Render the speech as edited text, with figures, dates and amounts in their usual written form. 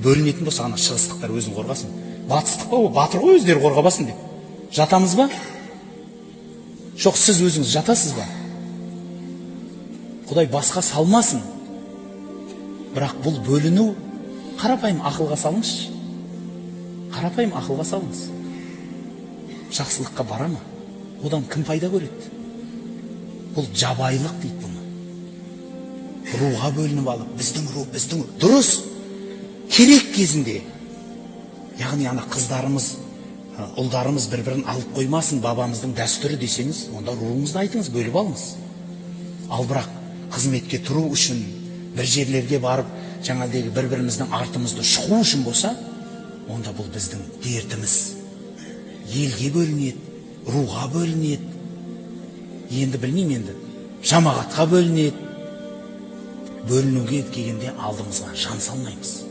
бөлінетін болса ана шығыстықтар өзін қорғасын. Батыстық па, ол батыр ғой, өздері қорғабасын деп. Жатамыз ба? Жоқ, сіз өзіңіз жатасыз ба? Құдай басқа салмасын. Бірақ бұл бөліну қарапайым ақылға салыңызшы. Қарапайым ақылға салыңыз. Жақсылыққа бара ма? Одан кім пайда көреді? Бұл жабайылық дейді бұны. Руға бөлініп алып, біздің ру, дұрыс. Керек кезінде. Яғни ана қыздарымыз, ұлдарымыз бір-бірін алып қоймасын, бабамыздың дәстүрі десеңіз, онда руыңызды айтыңыз, бөліп алыңыз. Ал бірақ қызметке тұру үшін, бір жерлерге барып, жаңағыдегі бір-біріміздің артымызды шұқу үшін болса, онда бұл біздің дертіміз. Елге бөлінеді, руға бөлінеді. Енді білмеймін, енді жамағатқа бөлінеді. Бөлінуге келгенде алдымызға жан салмаймыз.